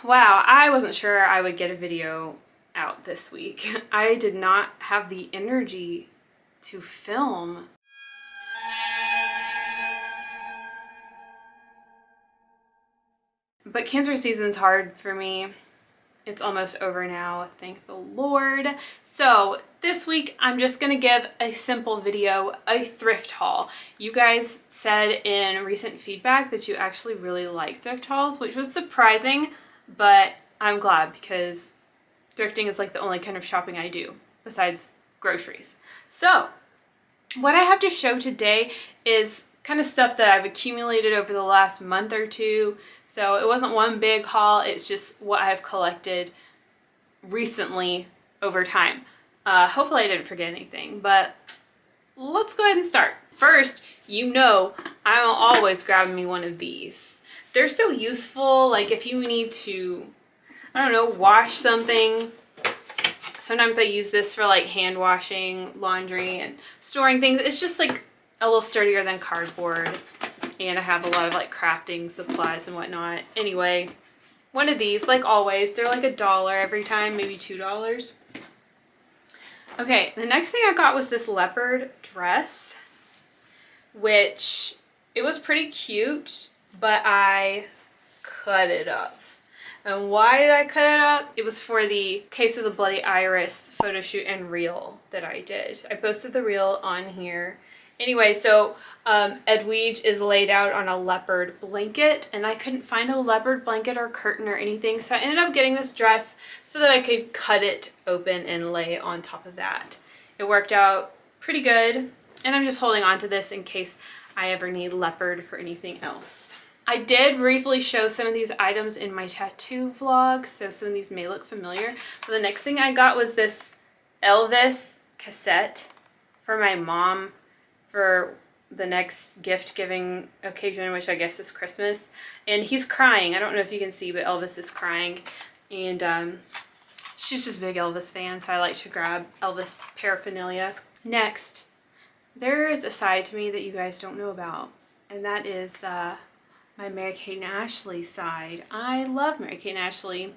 Wow, I wasn't sure I would get a video out this week. I did not have the energy to film. But Cancer season's hard for me. It's almost over now, thank the Lord. So this week I'm just gonna give a simple video, a thrift haul. You guys said in recent feedback that you actually really like thrift hauls, which was surprising, but I'm glad because thrifting is like the only kind of shopping I do besides groceries. So what I have to show today is kind of stuff that I've accumulated over the last month or two. So it wasn't one big haul, it's just what I've collected recently over time. Hopefully I didn't forget anything, but let's go ahead and start. First, you know I'm always grabbing me one of these. They're so useful, like if you need to, I don't know, wash something. Sometimes I use this for like hand washing, laundry, and storing things. It's just like a little sturdier than cardboard, and I have a lot of like crafting supplies and whatnot. Anyway, one of these, like always, they're like $1 every time, maybe $2. Okay, the next thing I got was this leopard dress, which it was pretty cute, but I cut it up. And why did I cut it up? It was for the Case of the Bloody Iris photo shoot and reel that I did. I posted the reel on here. Anyway, so Edwige is laid out on a leopard blanket, and I couldn't find a leopard blanket or curtain or anything, so I ended up getting this dress so that I could cut it open and lay on top of that. It worked out pretty good, and I'm just holding on to this in case I ever need leopard for anything else. I did briefly show some of these items in my tattoo vlog, so some of these may look familiar. But the next thing I got was this Elvis cassette for my mom for the next gift giving occasion, which I guess is Christmas. And he's crying. I don't know if you can see, but Elvis is crying. And she's just a big Elvis fan, so I like to grab Elvis paraphernalia. Next, there is a side to me that you guys don't know about, and that is my Mary-Kate and Ashley side. I love Mary-Kate and Ashley.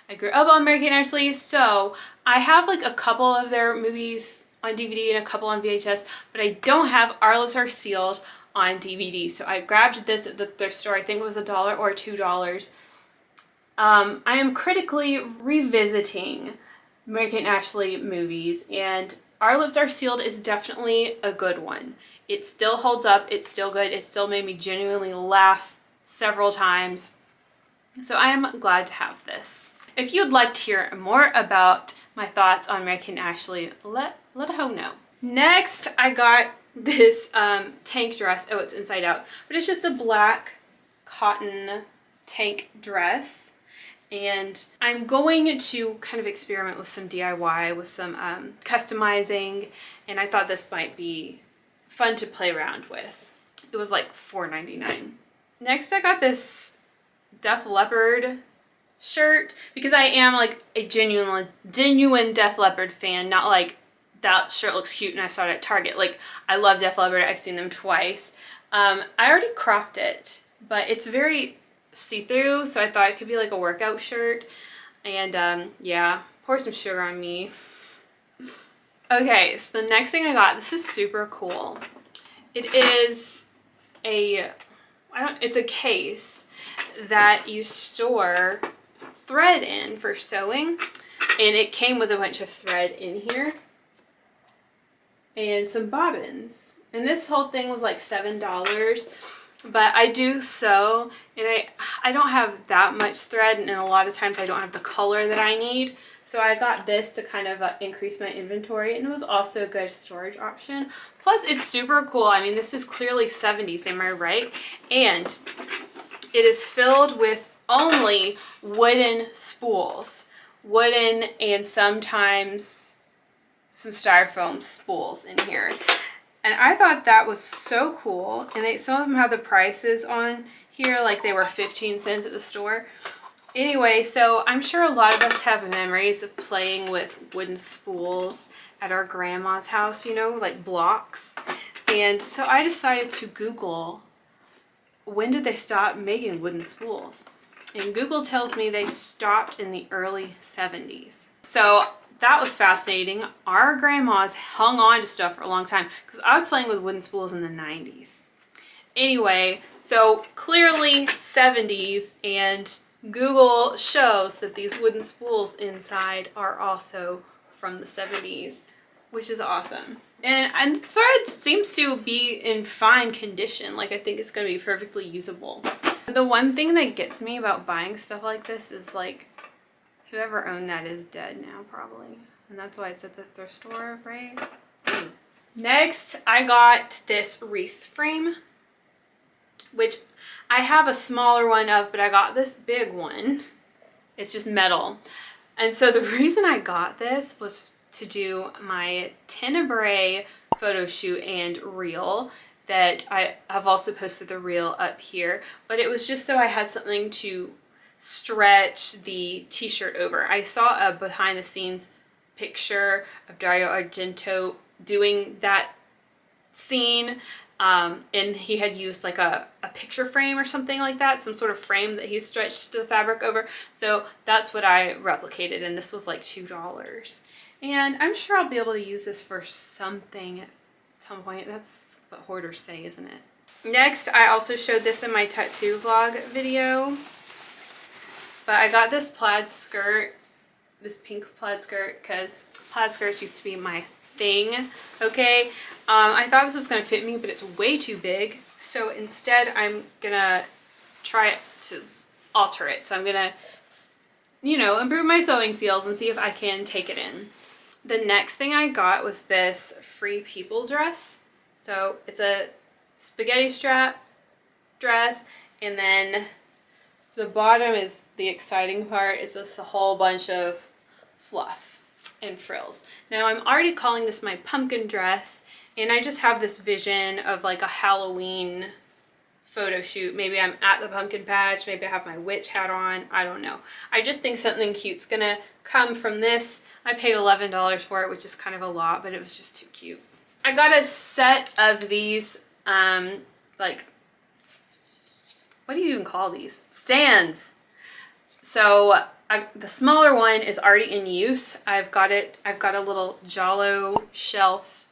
I grew up on Mary-Kate and Ashley, so I have like a couple of their movies on DVD and a couple on VHS, but I don't have Our Lips Are Sealed on DVD. So I grabbed this at the thrift store. I think it was $1 or $2. I am critically revisiting Mary-Kate and Ashley movies, and Our Lips Are Sealed is definitely a good one. It still holds up. It's still good. It still made me genuinely laugh several times. So I am glad to have this. If you'd like to hear more about my thoughts on Mary-Kate and Ashley, let a hoe know. Next, I got this tank dress. Oh, it's inside out. But it's just a black cotton tank dress. And I'm going to kind of experiment with some DIY, with some customizing. And I thought this might be fun to play around with. It was like $4.99. Next, I got this Def Leppard shirt because I am like a genuine Def Leppard fan, not like that shirt looks cute and I saw it at Target. Like, I love Def Leppard. I've seen them twice. I already cropped it, but it's very see-through, so I thought it could be like a workout shirt. And yeah, pour some sugar on me. Okay, so the next thing I got, this is super cool. It is it's a case that you store thread in for sewing, and it came with a bunch of thread in here and some bobbins, and this whole thing was like $7. But I do sew, and I don't have that much thread, and a lot of times I don't have the color that I need. So I got this to kind of increase my inventory, and it was also a good storage option. Plus, it's super cool. I mean, this is clearly 70s, am I right? And it is filled with only wooden spools. Wooden and sometimes some styrofoam spools in here. And I thought that was so cool. And some of them have the prices on here, like they were 15 cents at the store. Anyway, so I'm sure a lot of us have memories of playing with wooden spools at our grandma's house, you know, like blocks. And so I decided to Google, when did they stop making wooden spools? And Google tells me they stopped in the early 70s. So that was fascinating. Our grandmas hung on to stuff for a long time because I was playing with wooden spools in the 90s. Anyway, so clearly 70s, and Google shows that these wooden spools inside are also from the 70s, which is awesome. And the thread seems to be in fine condition. Like, I think it's going to be perfectly usable. The one thing that gets me about buying stuff like this is, like, whoever owned that is dead now, probably. And that's why it's at the thrift store, right? Next, I got this wreath frame, which I have a smaller one of, but I got this big one. It's just metal. And so the reason I got this was to do my Tenebrae photo shoot and reel that I have also posted the reel up here, but it was just so I had something to stretch the t-shirt over. I saw a behind the scenes picture of Dario Argento doing that scene, and he had used like a picture frame or something like that, some sort of frame that he stretched the fabric over. So that's what I replicated, and this was like $2. And I'm sure I'll be able to use this for something at some point. That's what hoarders say, isn't it? Next, I also showed this in my tattoo vlog video, but I got this plaid skirt, this pink plaid skirt, because plaid skirts used to be my thing, okay? I thought this was going to fit me, but it's way too big. So instead, I'm going to try to alter it. So I'm going to, you know, improve my sewing skills and see if I can take it in. The next thing I got was this Free People dress. So it's a spaghetti strap dress, and then the bottom is the exciting part. It's just a whole bunch of fluff and frills. Now I'm already calling this my pumpkin dress, and I just have this vision of like a Halloween photo shoot. Maybe I'm at the pumpkin patch, maybe I have my witch hat on, I don't know. I just think something cute's gonna come from this. I paid $11 for it, which is kind of a lot, but it was just too cute. I got a set of these, like, what do you even call these? Stands. So the smaller one is already in use. I've got a little Jalo shelf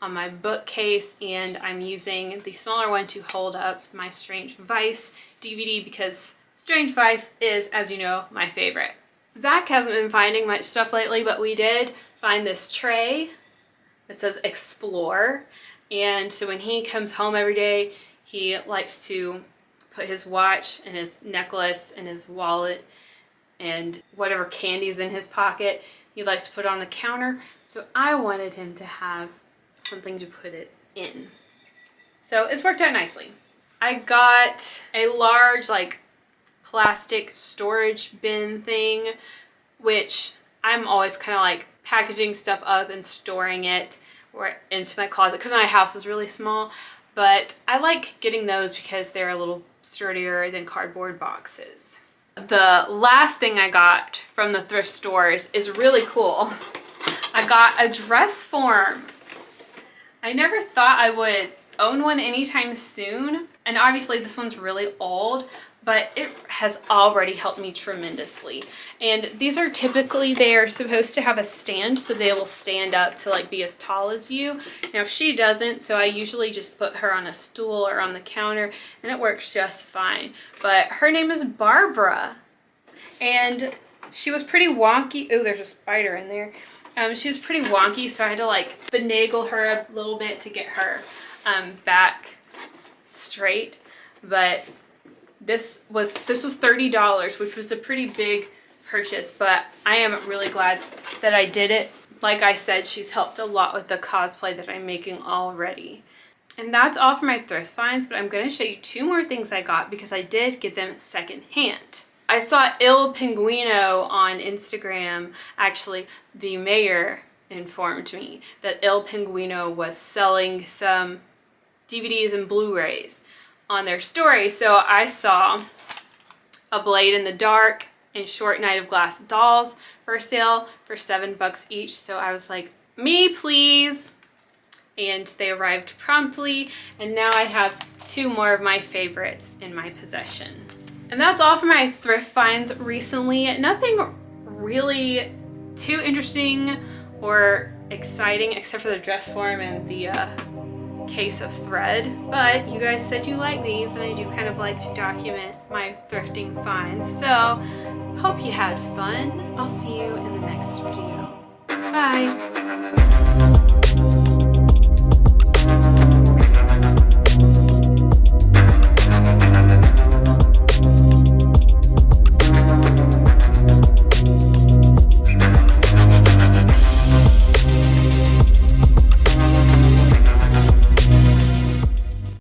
on my bookcase, and I'm using the smaller one to hold up my Strange Vice DVD because Strange Vice is, as you know, my favorite. Zach hasn't been finding much stuff lately, but we did find this tray that says Explore. And so when he comes home every day, he likes to put his watch and his necklace and his wallet and whatever candy's in his pocket, he likes to put on the counter. So I wanted him to have something to put it in. So it's worked out nicely. I got a large, like, plastic storage bin thing, which I'm always kind of like packaging stuff up and storing it or into my closet because my house is really small, but I like getting those because they're a little sturdier than cardboard boxes. The last thing I got from the thrift stores is really cool. I got a dress form. I never thought I would own one anytime soon, and obviously this one's really old, but it has already helped me tremendously. And these are typically, they're supposed to have a stand so they will stand up to like be as tall as you. Now she doesn't, so I usually just put her on a stool or on the counter and it works just fine. But her name is Barbara, and she was pretty wonky. Oh, there's a spider in there. She was pretty wonky, so I had to like finagle her a little bit to get her back straight. But this was $30, which was a pretty big purchase, but I am really glad that I did it. Like I said, she's helped a lot with the cosplay that I'm making already. And that's all for my thrift finds, but I'm going to show you two more things I got because I did get them secondhand. I saw Il Pinguino on Instagram. Actually, the mayor informed me that Il Pinguino was selling some DVDs and Blu-rays on their story. So I saw A Blade in the Dark and Short Night of Glass Dolls for sale for $7 each. So I was like, me please. And they arrived promptly, and now I have two more of my favorites in my possession. And that's all for my thrift finds recently. Nothing really too interesting or exciting except for the dress form and the case of thread. But you guys said you like these, and I do kind of like to document my thrifting finds. So hope you had fun. I'll see you in the next video. Bye.